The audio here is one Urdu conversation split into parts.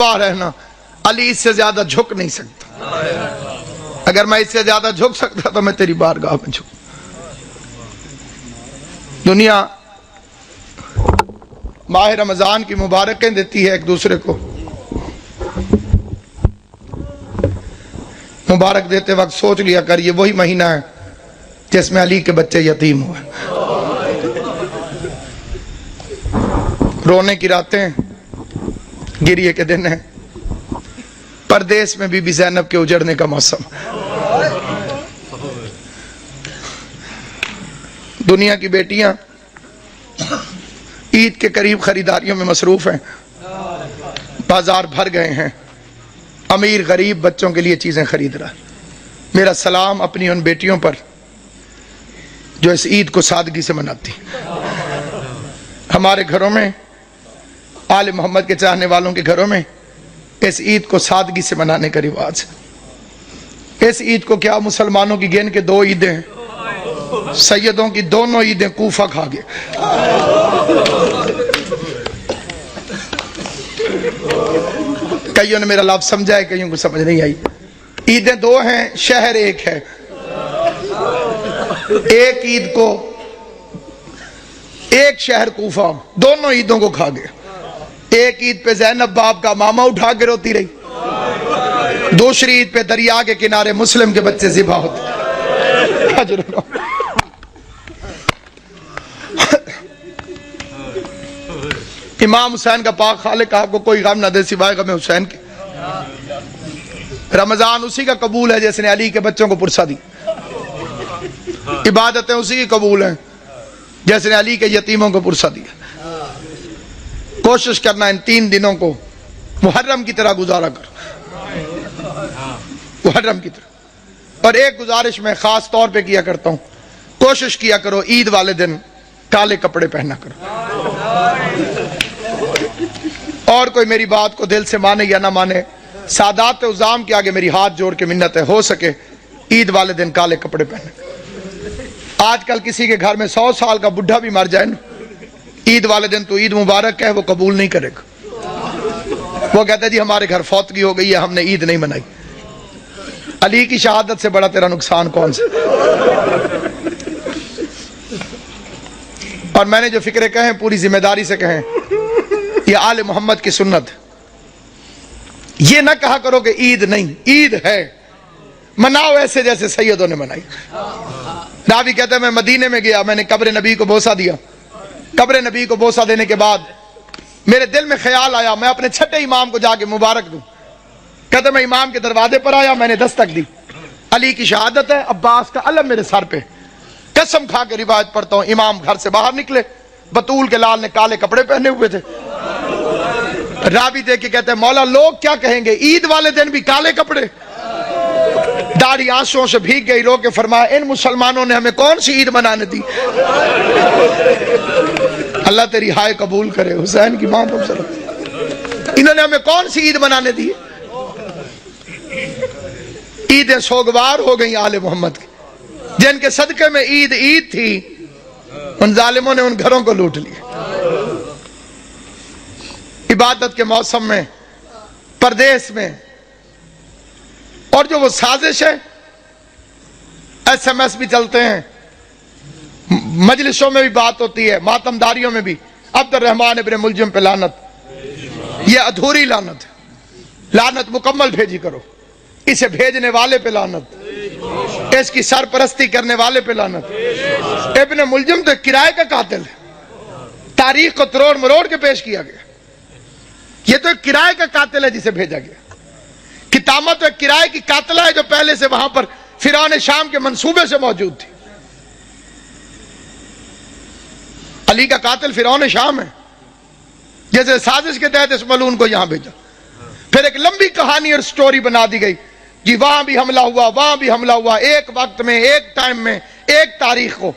رہنا علی اس سے زیادہ جھک نہیں سکتا. اگر میں اس سے زیادہ جھک سکتا تو میں تیری بارگاہ میں جھک. دنیا ماہ رمضان کی مبارکیں دیتی ہے ایک دوسرے کو. مبارک دیتے وقت سوچ لیا کر یہ وہی مہینہ ہے جس میں علی کے بچے یتیم ہوئے. رونے کی راتیں، گریے کے دن ہیں. پردیس میں بی بی زینب کے اجڑنے کا موسم. دنیا کی بیٹیاں عید کے قریب خریداریوں میں مصروف ہیں. بازار بھر گئے ہیں. امیر غریب بچوں کے لیے چیزیں خرید رہا. میرا سلام اپنی ان بیٹیوں پر جو اس عید کو سادگی سے مناتی. ہمارے گھروں میں، آل محمد کے چاہنے والوں کے گھروں میں اس عید کو سادگی سے منانے کا رواج ہے. اس عید کو کیا مسلمانوں کی گن کے 2 عیدیں ہیں. سیدوں کی دونوں عیدیں کوفہ کھا گئے. کئیوں نے میرا لفظ سمجھا ہے، کئیوں کو سمجھ نہیں آئی. عیدیں 2 ہیں، شہر ایک ہے. ایک عید کو ایک شہر کوفہ دونوں عیدوں کو کھا گئے. ایک عید پہ زینب باپ کا ماما اٹھا کے روتی رہی. دوسری عید پہ دریا کے کنارے مسلم کے بچے ذبح ہوتے. امام حسین کا پاک خالق آپ کو کوئی غم نہ دے سوائے غم حسین کے. رمضان اسی کا قبول ہے جس نے علی کے بچوں کو پرسا دی. عبادتیں اسی کی قبول ہیں جس نے علی کے یتیموں کو پرسا دیا. کوشش کرنا ان 3 دنوں کو محرم کی طرح گزارا کر. محرم کی طرح. اور ایک گزارش میں خاص طور پہ کیا کرتا ہوں، کوشش کیا کرو عید والے دن کالے کپڑے پہنا کرو. اور کوئی میری بات کو دل سے مانے یا نہ مانے، سادات عظام کے آگے میری ہاتھ جوڑ کے منت ہے، ہو سکے عید والے دن کالے کپڑے پہنے. آج کل کسی کے گھر میں 100 سال کا بڈھا بھی مر جائے نا، عید والے دن تو عید مبارک ہے وہ قبول نہیں کرے گا. وہ کہتا ہے جی ہمارے گھر فوتگی ہو گئی ہے، ہم نے عید نہیں منائی. علی کی شہادت سے بڑا تیرا نقصان کون سا؟ اور میں نے جو فکرے کہیں پوری ذمہ داری سے کہیں، یہ آل محمد کی سنت. یہ نہ کہا کرو کہ عید نہیں، عید ہے، مناؤ ایسے جیسے سیدوں نے منائی. راوی کہتے ہیں میں مدینے میں گیا، میں نے قبر نبی کو بوسہ دیا. قبر نبی کو بوسہ دینے کے بعد میرے دل میں خیال آیا میں اپنے چھٹے امام کو جا کے مبارک دوں. کہتے میں امام کے دروازے پر آیا، میں نے دستک دی. علی کی شہادت ہے، عباس کا علم میرے سر پہ. قسم کھا کے روایت پڑھتا ہوں، امام گھر سے باہر نکلے، بطول کے لال نے کالے کپڑے پہنے ہوئے تھے. راوی دیکھ کے کہتے ہیں مولا لوگ کیا کہیں گے، عید والے دن بھی کالے کپڑے. داڑھی آنسوؤں سے بھیگ گئی. رو کے فرمایا ان مسلمانوں نے ہمیں کون سی عید منانے دی. اللہ تیری ہائے قبول کرے. حسین کی ماں پر انہوں نے ہمیں کون سی عید منانے دی. عیدیں سوگوار ہو گئی آل محمد کی، جن کے صدقے میں عید عید تھی ان ظالموں نے ان گھروں کو لوٹ لیا. عبادت کے موسم میں پردیس میں، اور جو وہ سازش ہے، SMS بھی چلتے ہیں، مجلسوں میں بھی بات ہوتی ہے، ماتم داریوں میں بھی. عبد الرحمن ابن ملجم پہ لعنت، یہ ادھوری لعنت ہے. لعنت مکمل بھیجی کرو. اسے بھیجنے والے پہ لعنت، اس کی سرپرستی کرنے والے پہ لعنت. ابن ملجم تو کرائے کا قاتل ہے، تاریخ کو تروڑ مروڑ کے پیش کیا گیا. یہ تو ایک کرائے کا قاتل ہے جسے بھیجا گیا. کتامہ تو ایک کرائے کی قاتلہ ہے جو پہلے سے وہاں پر فرعون شام کے منصوبے سے موجود تھی. علی کا قاتل فرعون شام ہے، جیسے سازش کے تحت اس ملعون کو یہاں بھیجا. پھر ایک لمبی کہانی اور سٹوری بنا دی گئی جی وہاں بھی حملہ ہوا، وہاں بھی حملہ ہوا، ایک وقت میں، ایک ٹائم میں، ایک تاریخ کو.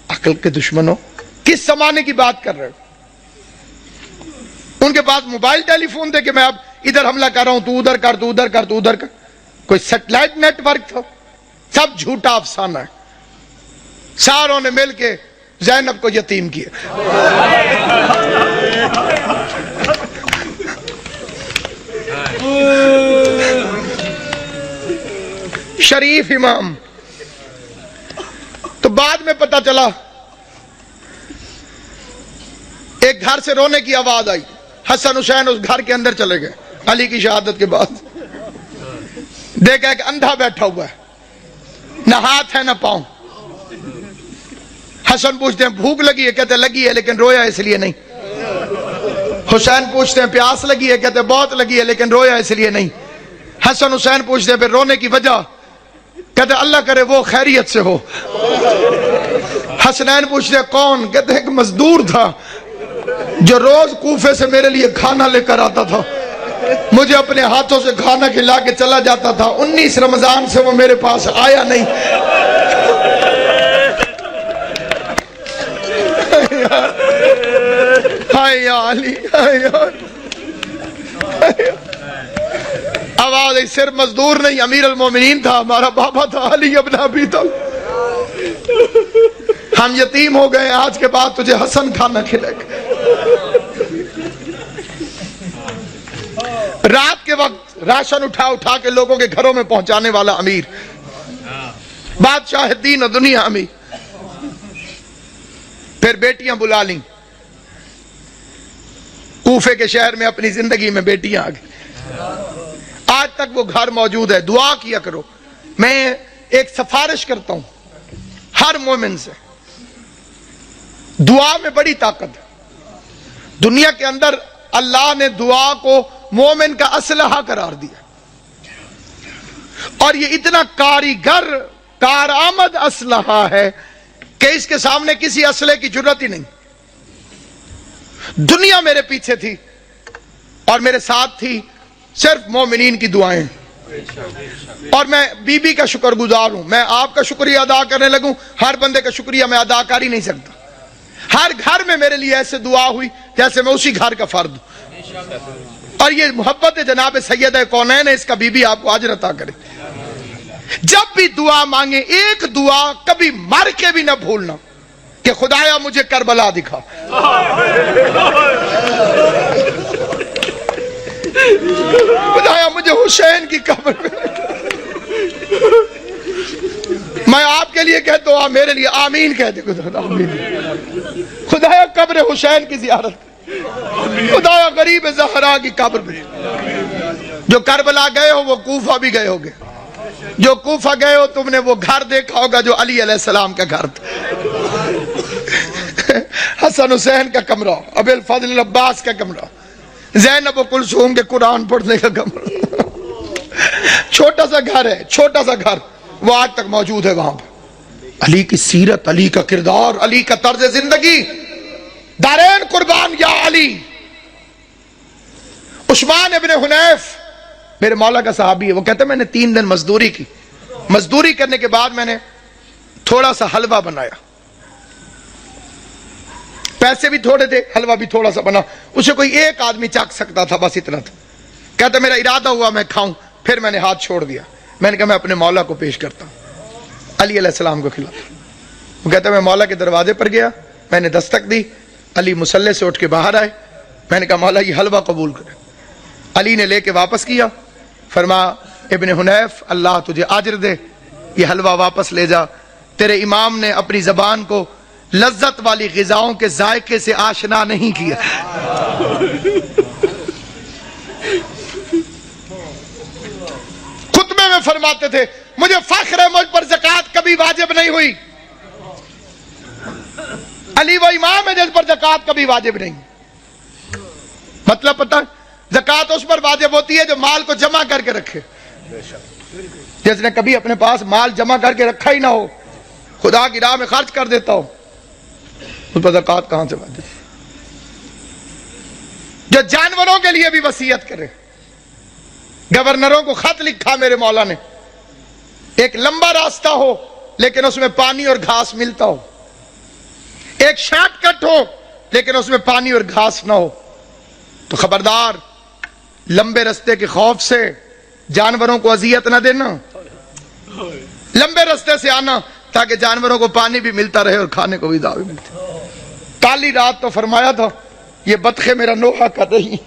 عقل کے دشمنوں، کس زمانے کی بات کر رہے ہو؟ ان کے پاس موبائل ٹیلی فون تھے کہ میں اب ادھر حملہ کر رہا ہوں، تو ادھر کر، تو ادھر کر، تو ادھر کر. کوئی سیٹلائٹ نیٹ ورک تھا؟ سب جھوٹا افسانہ ہے. ساروں نے مل کے زینب کو یتیم کیا. شریف امام. تو بعد میں پتہ چلا ایک گھر سے رونے کی آواز آئی. حسن حسین اس گھر کے اندر چلے گئے علی کی شہادت کے بعد. دیکھا ایک اندھا بیٹھا ہوا ہے, نہ ہاتھ ہے نہ پاؤں. حسن پوچھتے ہیں بھوک لگی ہے؟ کہتے لگی ہے لیکن رویا اس لیے نہیں. حسین پوچھتے ہیں پیاس لگی ہے؟ کہتے بہت لگی ہے لیکن رویا اس لیے نہیں. حسن حسین پوچھتے ہیں پھر رونے کی وجہ؟ کہتے اللہ کرے وہ خیریت سے ہو. حسنین پوچھتے ہیں کون؟ کہتے ایک مزدور تھا جو روز کوفے سے میرے لیے کھانا لے کر آتا تھا, مجھے اپنے ہاتھوں سے کھانا کھلا کے چلا جاتا تھا. 19 رمضان سے وہ میرے پاس آیا نہیں. ہائے یا علی, آواز صرف مزدور نہیں, امیر المومنین تھا, ہمارا بابا تھا علی ابن ابی طالب. ہم یتیم ہو گئے, آج کے بعد تجھے حسن کھانا کھلے گا. رات کے وقت راشن اٹھا کے لوگوں کے گھروں میں پہنچانے والا امیر, بادشاہ دین و دنیا امیر. پھر بیٹیاں بلا لیں, کوفے کے شہر میں اپنی زندگی میں بیٹیاں آ گئی. آج تک وہ گھر موجود ہے. دعا کیا کرو. میں ایک سفارش کرتا ہوں ہر مومن سے, دعا میں بڑی طاقت ہے. دنیا کے اندر اللہ نے دعا کو مومن کا اسلحہ قرار دیا, اور یہ اتنا کاریگر کارآمد اسلحہ ہے کہ اس کے سامنے کسی اسلحے کی ضرورت ہی نہیں. دنیا میرے پیچھے تھی اور میرے ساتھ تھی صرف مومنین کی دعائیں, اور میں بی بی کا شکر گزار ہوں. میں آپ کا شکریہ ادا کرنے لگوں, ہر بندے کا شکریہ میں ادا کر ہی نہیں سکتا. ہر گھر میں میرے لیے ایسے دعا ہوئی جیسے میں اسی گھر کا فرد ہوں. اور یہ محبت جناب سیدہ کونین ہے, اس کا بی بی آپ کو اجر عطا کرے. جب بھی دعا مانگے ایک دعا کبھی مر کے بھی نہ بھولنا کہ خدایا مجھے کربلا دکھا, خدایا مجھے حسین کی قبر میں. میں آپ کے لیے کہتا ہوں, میرے لیے آمین کہہ دے. خدایا قبر حسین کی زیارت, خدایا غریب زہرا کی قبر میں. جو کربلا گئے ہو وہ کوفہ بھی گئے ہوگے, جو کوفہ گئے ہو تم نے وہ گھر دیکھا ہوگا جو علی علیہ السلام کا گھر تھا. حسن حسین کا کمرہ, ابی الفضل عباس کا کمرہ, زینب و کلثوم کے قرآن پڑھنے کا کمرہ. چھوٹا سا گھر ہے, چھوٹا سا گھر, وہ آج تک موجود ہے وہاں پر. علی کی سیرت, علی کا کردار, علی کا طرز زندگی, دارین قربان یا علی. عثمان ابن حنیف میرے مولا کا صحابی ہے, وہ کہتے ہیں میں نے 3 دن مزدوری کی. مزدوری کرنے کے بعد میں نے تھوڑا سا حلوہ بنایا, پیسے بھی تھوڑے تھے, حلوہ بھی تھوڑا سا بنا, اسے کوئی ایک آدمی چکھ سکتا تھا, بس اتنا تھا. کہتے میرا ارادہ ہوا میں کھاؤں, پھر میں نے ہاتھ چھوڑ دیا. میں نے کہا میں اپنے مولا کو پیش کرتا ہوں, علی علیہ السلام کو کھلاتا. وہ کہتا میں مولا کے دروازے پر گیا, میں نے دستک دی, علی مصلی سے اٹھ کے باہر آئے. میں نے کہا مولا یہ حلوہ قبول کرے. علی نے لے کے واپس کیا, فرما ابن حنیف اللہ تجھے اجر دے, یہ حلوہ واپس لے جا. تیرے امام نے اپنی زبان کو لذت والی غذاؤں کے ذائقے سے آشنا نہیں کیا. خطبے میں فرماتے تھے مجھے فخر ہے مجھ پر زکوٰۃ کبھی واجب نہیں ہوئی. علی وہ امام ہے جس پر زکوٰۃ کبھی واجب نہیں. مطلب پتہ, زکوٰۃ اس پر واجب ہوتی ہے جو مال کو جمع کر کے رکھے. جس نے کبھی اپنے پاس مال جمع کر کے رکھا ہی نہ ہو, خدا کی راہ میں خرچ کر دیتا ہو, اس پر زکوٰۃ کہاں سے واجب. جو جانوروں کے لیے بھی وصیت کرے. گورنروں کو خط لکھا میرے مولا نے, ایک لمبا راستہ ہو لیکن اس میں پانی اور گھاس ملتا ہو, ایک شارٹ کٹ ہو لیکن اس میں پانی اور گھاس نہ ہو, تو خبردار لمبے راستے کے خوف سے جانوروں کو اذیت نہ دینا, لمبے راستے سے آنا تاکہ جانوروں کو پانی بھی ملتا رہے اور کھانے کو بھی دعوت بھی ملتی. کالی رات تو فرمایا تھا یہ بطخیں میرا نوحہ کر رہی ہیں.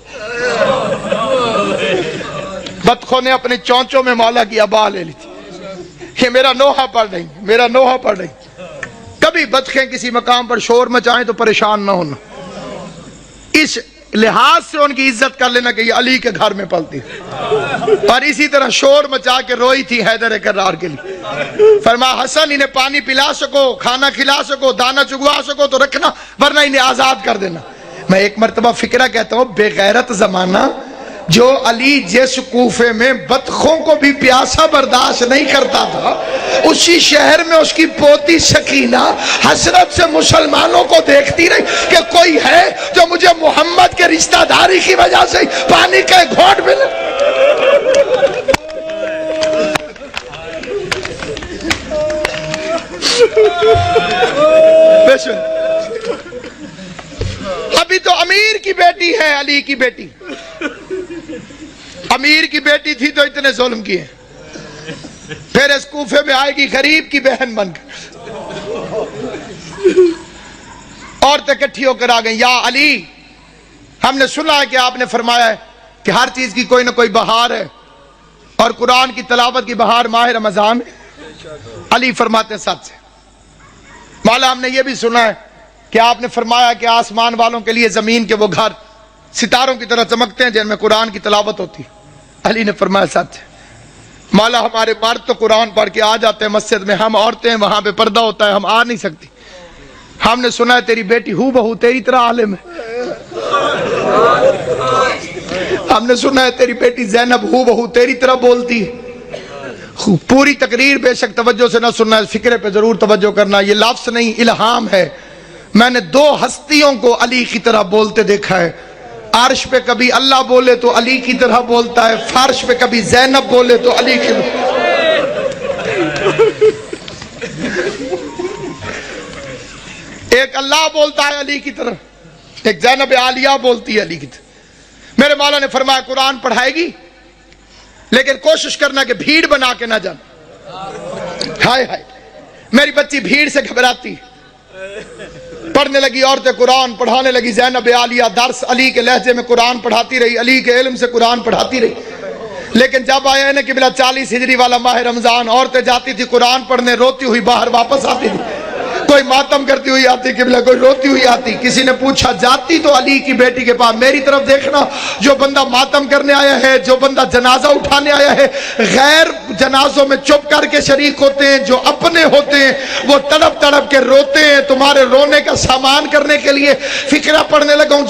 بطخوں نے اپنے چونچوں میں مولا کی ابا لے لی تھی کہ میرا نوحہ پڑ نہیں، میرا نوحہ پڑ نہیں۔ کبھی بطخیں کسی مقام پر شور مچائیں تو پریشان نہ ہونا، اس لحاظ سے ان کی عزت کر لینا کہ یہ علی کے گھر میں پلتی ہے۔ اور اسی طرح شور مچا کے روئی تھی حیدر کرار کے لیے، فرمایا حسن انہیں پانی پلا سکو، کھانا کھلا سکو، دانا چگوا سکو تو رکھنا، ورنہ انہیں آزاد کر دینا۔ میں ایک مرتبہ فکرہ کہتا ہوں، بے غیرت زمانہ جو علی جس کوفے میں بطخوں کو بھی پیاسا برداشت نہیں کرتا تھا، اسی شہر میں اس کی پوتی سکینہ حسرت سے مسلمانوں کو دیکھتی رہی کہ کوئی ہے جو مجھے محمد کے رشتہ داری کی وجہ سے پانی کا ایک گھونٹ ملے۔ ابھی تو امیر کی بیٹی ہے علی کی بیٹی، امیر کی بیٹی تھی تو اتنے ظلم کیے، پھر اس کوفے میں آئے گی غریب کی بہن بن کر، عورتیں اکٹھی ہو کر آ گئیں، یا علی ہم نے سنا ہے کہ آپ نے فرمایا ہے کہ ہر چیز کی کوئی نہ کوئی بہار ہے، اور قرآن کی تلاوت کی بہار ماہ رمضان ہے۔ علی فرماتے ہیں سچ ہے مولا، ہم نے یہ بھی سنا ہے کہ آپ نے فرمایا کہ آسمان والوں کے لیے زمین کے وہ گھر ستاروں کی طرح چمکتے ہیں جن میں قرآن کی تلاوت ہوتی۔ علی نے فرمایا سچ ہے مولا، ہمارے مرد تو قرآن پڑھ کے آ جاتے ہیں مسجد میں، ہم عورتیں وہاں پہ پردہ ہوتا ہے، ہم آ نہیں سکتی۔ ہم نے سنا ہے تیری بیٹی ہو بہو تیری طرح عالم ہے، ہم نے سنا ہے تیری بیٹی زینب ہو بہو تیری طرح بولتی ہے۔ پوری تقریر بے شک توجہ سے نہ سننا ہے، فکرے پہ ضرور توجہ کرنا، یہ لفظ نہیں الہام ہے۔ میں نے دو ہستیوں کو علی کی طرح بولتے دیکھا ہے، عرش پہ کبھی اللہ بولے تو علی کی طرح بولتا ہے، فرش پہ کبھی زینب بولے تو علی کی طرح۔ ایک اللہ بولتا ہے علی کی طرح، ایک زینب عالیہ بولتی ہے علی کی طرح۔ میرے مولا نے فرمایا قرآن پڑھائے گی لیکن کوشش کرنا کہ بھیڑ بنا کے نہ جانا۔ ہائے ہائے، میری بچی بھیڑ سے گھبراتی، پڑھنے لگی عورتیں قرآن پڑھانے لگی، زینب عالیہ درس علی کے لہجے میں قرآن پڑھاتی رہی، علی کے علم سے قرآن پڑھاتی رہی۔ لیکن جب آیا ہے قبلہ 40 ہجری والا ماہ رمضان، عورتیں جاتی تھی قرآن پڑھنے، روتی ہوئی باہر واپس آتی تھی، کوئی ماتم کرتی ہوئی آتی قبلہ، کوئی روتی ہوئی آتی۔ کسی نے پوچھا جاتی تو علی کی بیٹی کے پاس، میری طرف دیکھنا، جو بندہ ماتم کرنے آیا ہے، جو بندہ جنازہ اٹھانے آیا ہے، غیر جنازوں میں چپ کر کے شریک ہوتے ہیں، جو اپنے ہوتے ہیں وہ تڑپ تڑپ کے روتے ہیں، تمہارے رونے کا سامان کرنے کے لیے فکرہ پڑھنے لگا ہوں۔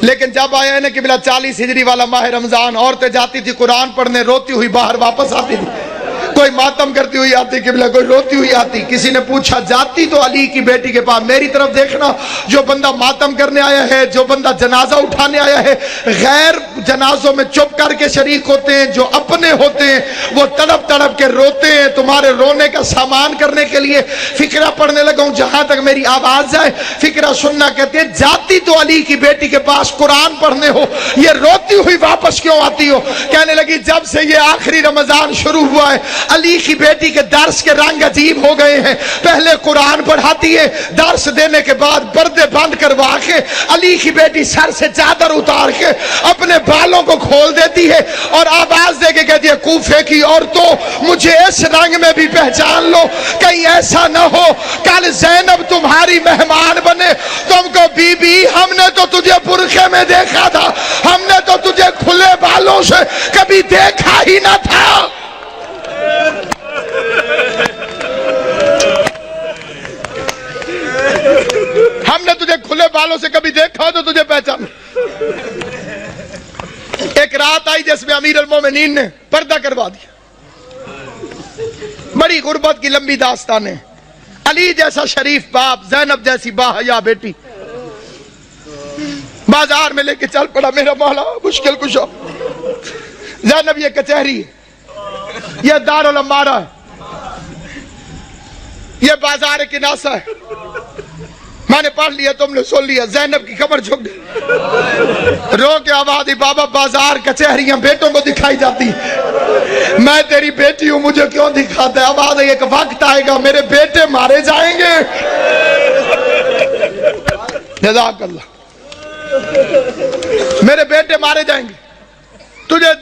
لیکن جب آیا ہے قبلہ 40 ہجری والا ماہ رمضان، عورتیں جاتی تھی قرآن پڑھنے، روتی ہوئی باہر واپس آتی تھی، کوئی ماتم کرتی ہوئی آتی قبلہ، کوئی روتی ہوئی آتی۔ کسی نے پوچھا جاتی تو علی کی بیٹی کے پاس، میری طرف دیکھنا، جو بندہ ماتم کرنے آیا ہے، جو بندہ جنازہ اٹھانے آیا ہے، غیر جنازوں میں چپ کر کے شریک ہوتے ہیں، جو اپنے ہوتے ہیں وہ تڑپ تڑپ کے روتے ہیں، تمہارے رونے کا سامان کرنے کے لیے فکرہ پڑھنے لگا ہوں۔ جہاں تک میری آواز جائے فکرہ سننا۔ کہتے ہیں جاتی تو علی کی بیٹی کے پاس قرآن پڑھنے ہو، یہ روتی ہوئی واپس کیوں آتی ہو؟ کہنے لگی جب سے یہ آخری رمضان شروع ہوا ہے، علی کی بیٹی کے درس کے رنگ عجیب ہو گئے ہیں۔ پہلے قرآن پڑھاتی ہے، درس دینے کے بعد پردے بند کروا کے علی کی بیٹی سر سے چادر اتار کے اپنے بالوں کو کھول دیتی ہے اور آواز دے کے کہتی ہے کوفے کی عورتوں مجھے اس رنگ میں بھی پہچان لو، کہیں ایسا نہ ہو کل زینب تمہاری مہمان بنے، تم کو بی بی ہم نے تو تجھے برقعے میں دیکھا تھا، ہم نے تو تجھے کھلے بالوں سے کبھی دیکھا ہی نہ تھا۔ ہم نے تجھے کھلے بالوں سے کبھی دیکھا تو تجھے پہچان۔ ایک رات آئی جس میں امیر المومنین نے پردہ کروا دیا، بڑی غربت کی لمبی داستان ہے۔ علی جیسا شریف باپ، زینب جیسی باحیا بیٹی، بازار میں لے کے چل پڑا میرا مولا مشکل کشا۔ زینب یہ کچہری ہے، یہ دارالامارہ ہے، یہ بازار کناسہ ہے، میں نے پڑھ لیا تم نے سن لیا۔ زینب کی کمر جھک گئی، رو کے آواز دی بابا بازار کچہریاں بیٹوں کو دکھائی جاتی، میں تیری بیٹی ہوں مجھے کیوں دکھاتا ہے؟ آواز ہے ایک وقت آئے گا میرے بیٹے مارے جائیں گے۔ جزاک اللہ، میرے بیٹے مارے جائیں گے، تجھے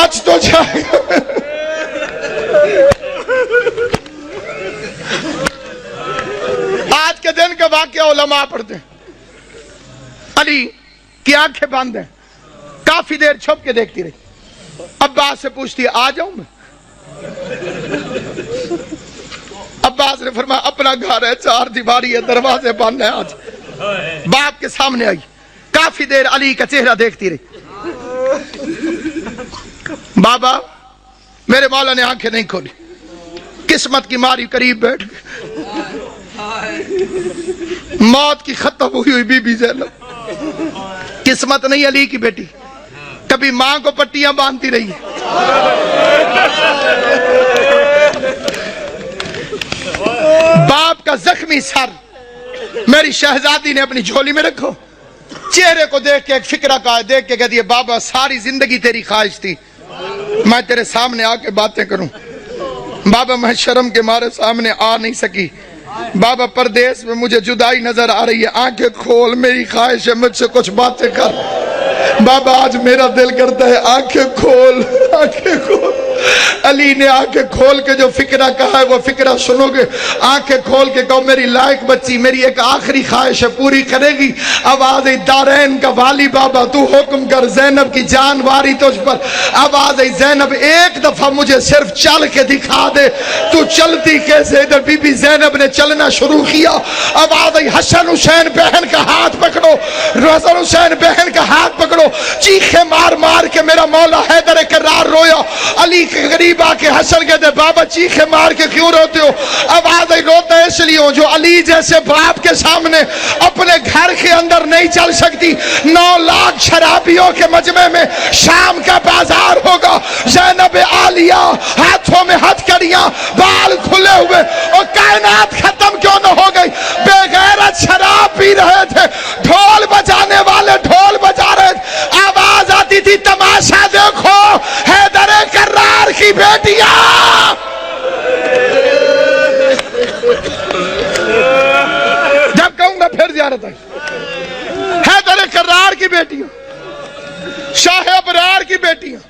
بچ تو جائے. آج کے دن کا واقعہ علماء پڑھتے ہیں. علی کی آنکھیں بند ہیں, کافی دیر چھپ کے دیکھتی رہی. عباس سے پوچھتی ہے آ جاؤں میں؟ عباس نے فرمایا اپنا گھر ہے, چار دیواری ہے, دروازے بند ہیں, آج. باپ کے سامنے آئی, کافی دیر علی کا چہرہ دیکھتی رہی. بابا میرے مولا نے آنکھیں نہیں کھولی, قسمت کی ماری قریب بیٹھ گئے. موت کی ختم ہوئی ہوئی بی بی زینب, قسمت نہیں علی کی بیٹی, کبھی ماں کو پٹیاں باندھتی رہی ہے. باپ کا زخمی سر میری شہزادی نے اپنی جھولی میں رکھو. چہرے کو دیکھ کے ایک فکرہ کا دیکھ کے کہتی ہے بابا ساری زندگی تیری خواہش تھی میں تیرے سامنے آ کے باتیں کروں. بابا میں شرم کے مارے سامنے آ نہیں سکی. بابا پردیس میں مجھے جدائی نظر آ رہی ہے, آنکھیں کھول, میری خواہش ہے مجھ سے کچھ باتیں کر. بابا آج میرا دل کرتا ہے آنکھیں کھول, آنکھیں کھول. علی نے آنکھیں کھول کے جو فکرہ کہا ہے وہ فکرہ سنو گے. آنکھیں کھول کے کہو میری لائق بچی میری ایک آخری خواہش ہے پوری کرے گی. آواز دارین کا والی بابا تو حکم کر, زینب کی جان واری تجھ پر. آواز زینب ایک دفعہ مجھے صرف چل کے دکھا دے, تو چلتی کیسے؟ ادھر بی بی زینب نے چلنا شروع کیا. آواز حسن حسین بہن کا ہاتھ پکڑو, حسن حسین بہن کا ہاتھ پکڑو. چیخے مار مار کے میرا مولا حیدر کرار رویا. علی کے قریب آ کے حسن کہتے بابا چیخے مار کے کیوں روتے ہو؟ آواز روتا ہے اس لیے ہوں جو علی جیسے باپ کے سامنے اپنے گھر کے اندر نہیں چل سکتی. 9 لاکھ شرابیوں کے مجمع میں شام کا بازار ہوگا, زینب عالیہ ہاتھوں میں ہتھکڑیاں, بال کھلے ہوئے, اور کائنات ختم کیوں نہ ہو گئی؟ بے غیرت شراب پی رہے تھے, ڈھول بجانے والے ڈھول بجا رہے تھے, آواز آتی تھی تماشا دیکھو حیدر کرار کی بیٹیاں. جب کہوں گا پھر زیارت ہے. حیدر کرار کی بیٹیاں, شاہ ابرار کی بیٹیاں.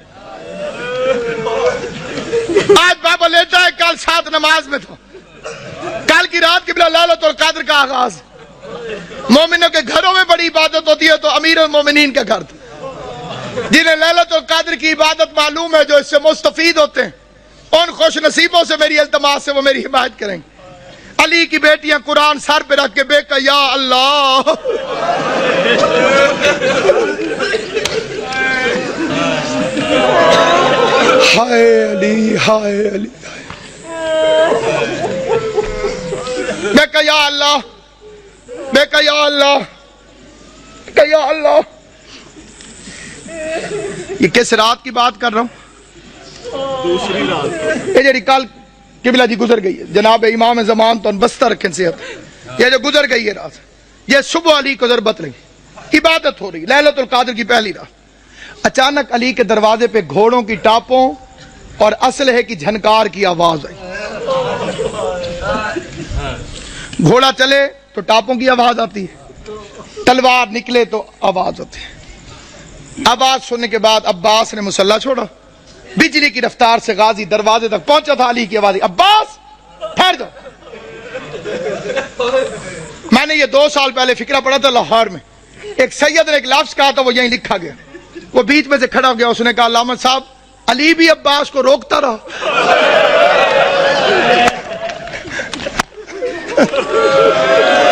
آج بابا لیتا ہے, کل ساتھ نماز میں تھا, کل کی رات کی بلا لالت اور قادر کا آغاز. مومنوں کے گھروں میں بڑی عبادت ہوتی ہے تو امیر المومنین کا گھر تھا. جنہیں لیلت القدر کی عبادت معلوم ہے, جو اس سے مستفید ہوتے ہیں, ان خوش نصیبوں سے میری التماس سے وہ میری حمایت کریں گے. علی کی بیٹیاں قرآن سر پہ رکھ کے بے کہ یا اللہ ہائے علی ہائے علی, بے کہ یا اللہ, بے کہ یا اللہ, کہ یا اللہ. یہ کس رات کی بات کر رہا ہوں؟ دوسری رات. یہ جڑی کل قبلہ جی گزر گئی ہے, جناب امام زمان تو بستہ رکھیں صحت, یہ جو گزر گئی ہے رات, یہ صبح علی کو ضربت لگی, عبادت ہو رہی لیلت القدر کی پہلی رات. اچانک علی کے دروازے پہ گھوڑوں کی ٹاپوں اور اسلحے کی جھنکار کی آواز آئی. گھوڑا چلے تو ٹاپوں کی آواز آتی ہے, تلوار نکلے تو آواز ہوتی ہے. آواز سننے کے بعد عباس نے مسلح چھوڑا, بجلی کی رفتار سے غازی دروازے تک پہنچا تھا. علی کی آواز, عباس ٹھہر جاؤ. میں نے یہ 2 سال پہلے فکرہ پڑھا تھا لاہور میں, ایک سید نے ایک لفظ کہا تھا, وہ یہیں لکھا گیا. وہ بیچ میں سے کھڑا ہو گیا, اس نے کہا علامہ صاحب علی بھی عباس کو روکتا رہا.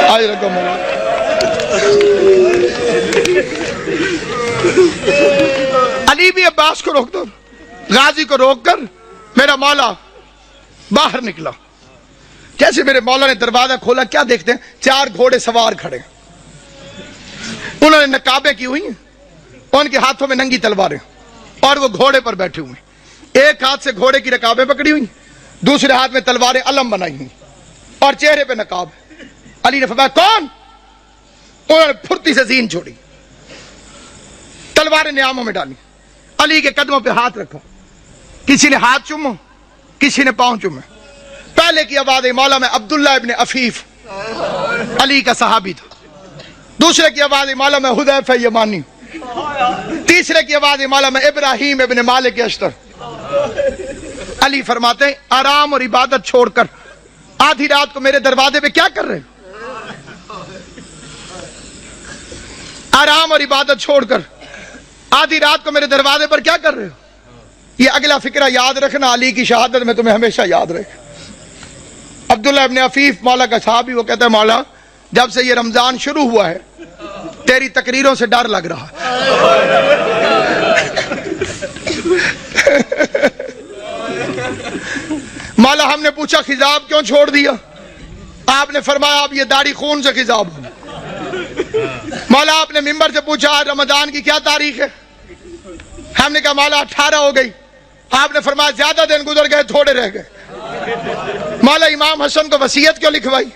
آج رقم علی بھی عباس کو روک دو. غازی کو روک کر میرا مولا باہر نکلا. جیسے میرے مولا نے دروازہ کھولا, کیا دیکھتے ہیں؟ 4 گھوڑے سوار کھڑے, انہوں نے نقابیں کی ہوئی ہیں, ان کے ہاتھوں میں ننگی تلواریں, اور وہ گھوڑے پر بیٹھے ہوئے. ایک ہاتھ سے گھوڑے کی رکابیں پکڑی ہوئی, دوسرے ہاتھ میں تلواریں علم بنائی ہوئی, اور چہرے پہ نقاب. علی نے فرمایا کون؟ انہوں نے پھرتی سے زین چھوڑی, تلواریں نیاموں میں ڈالی, علی کے قدموں پہ ہاتھ رکھا. کسی نے ہاتھ چومو, کسی نے پاؤں چومے. پہلے کی آواز مولا میں عبداللہ ابن عفیف علی کا صحابی تھا. دوسرے کی آواز مولا میں حذیفہ یمانی. تیسرے کی آواز مولا میں ابراہیم ابن مالک اشتر. علی فرماتے ہیں آرام اور عبادت چھوڑ کر آدھی رات کو میرے دروازے پہ کیا کر رہے ہو؟ آرام اور عبادت چھوڑ کر آدھی رات کو میرے دروازے پر کیا کر رہے ہو؟ یہ اگلا فکرہ یاد رکھنا، علی کی شہادت میں تمہیں ہمیشہ یاد رہے. عبداللہ ابن عفیف مولا کا صحابی، وہ کہتا ہے مولا جب سے یہ رمضان شروع ہوا ہے تیری تقریروں سے ڈر لگ رہا ہے. مولا ہم نے پوچھا خضاب کیوں چھوڑ دیا؟ آپ نے فرمایا اب یہ داڑھی خون سے خضاب ہو. مولا آپ نے ممبر سے پوچھا آج رمضان کی کیا تاریخ ہے؟ ہم نے کہا مولا 18 ہو گئی. آپ نے فرمایا زیادہ دن گزر گئے تھوڑے رہ گئے. مولا امام حسن کو وصیت کیوں لکھوائی؟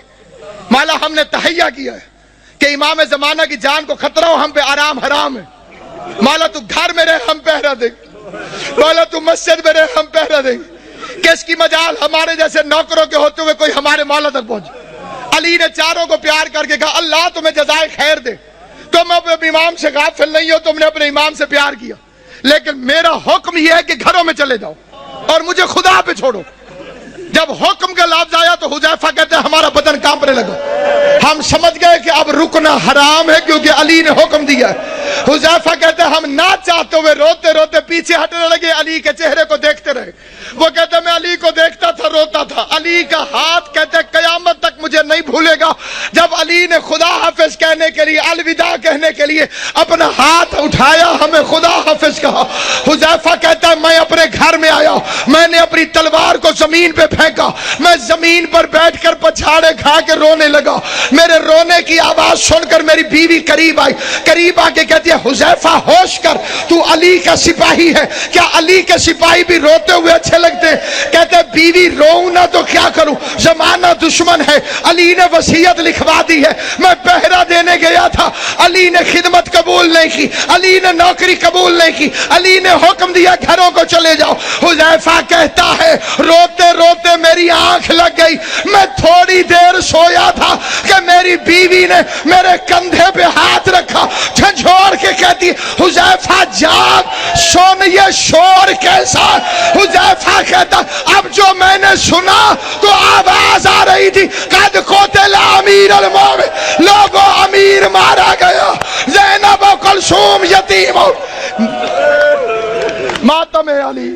مولا ہم نے تہیہ کیا ہے کہ امام زمانہ کی جان کو خطرہ ہو، ہم پہ آرام حرام ہے. مولا تو گھر میں رہے ہم پہرا دیں، مولا تو مسجد میں رہے ہم پہرا دیں. کس کی مجال ہمارے جیسے نوکروں کے ہوتے ہوئے کوئی ہمارے مولا تک پہنچے. علی نے چاروں کو پیار کر کے کہا اللہ تمہیں جزائے خیر دے، تم اپنے امام سے غافل نہیں ہو، تم نے اپنے امام سے پیار کیا، لیکن میرا حکم یہ ہے کہ گھروں میں چلے جاؤ اور مجھے خدا پہ چھوڑو. جب حکم کا لفظ آیا تو حذیفہ کہتے ہیں ہمارا بدن کانپنے لگا. ہم سمجھ گئے کہ اب رکنا حرام ہے کیونکہ علی نے حکم دیا ہے. حذیفہ کہتے ہیں ہم نہ چاہتے ہوئے روتے روتے پیچھے ہٹنے لگے، علی کے چہرے کو دیکھتے رہے. وہ کہتے ہیں میں علی کو دیکھتا تھا روتا تھا. علی کا ہاتھ کہتے ہیں قیامت تک مجھے نہیں بھولے گا جب علی نے خدا حافظ کہنے کے لیے، الوداع کہنے کے لیے اپنا ہاتھ اٹھایا، ہمیں خدا حافظ کہا. حذیفہ کہتا ہے میں اپنے گھر میں آیا، میں نے اپنی تلوار کو زمین پہ پھینکا، میں زمین پر بیٹھ کر پچھاڑے کھا کے رونے لگا. میرے رونے کی آواز سن کر میری بیوی قریب آئی، قریب آ کے کہتی ہے حذیفہ ہوش کر، تو علی کا سپاہی ہے. کیا علی کے سپاہی بھی روتے ہوئے اچھے لگتے ہیں؟ کہتے ہیں بیوی روؤں نہ تو کیا کروں، زمانہ دشمن ہے، علی نے وصیت لکھوا دی ہے. میں پہرا دینے گیا تھا، علی نے خدمت قبول نہیں کی، علی نے نوکری قبول نہیں کی، علی نے حکم دیا گھروں کو چلے جاؤ. حذیفہ کہتا ہے روتے روتے میری آنکھ لگ گئی. میں تھوڑی دیر سویا تھا کہ میری بیوی نے میرے کندھے پہ ہاتھ رکھا، جھنجھوڑ کے کہتی حذیفہ جاگ، سن یہ شور کیسا. حذیفہ کہتا اب جو میں نے سنا تو آواز آ رہی تھی قد قتل امیر المومنین، لوگوں امیر مارا گیا، زینب و کلثوم یتیم، ماتم علی.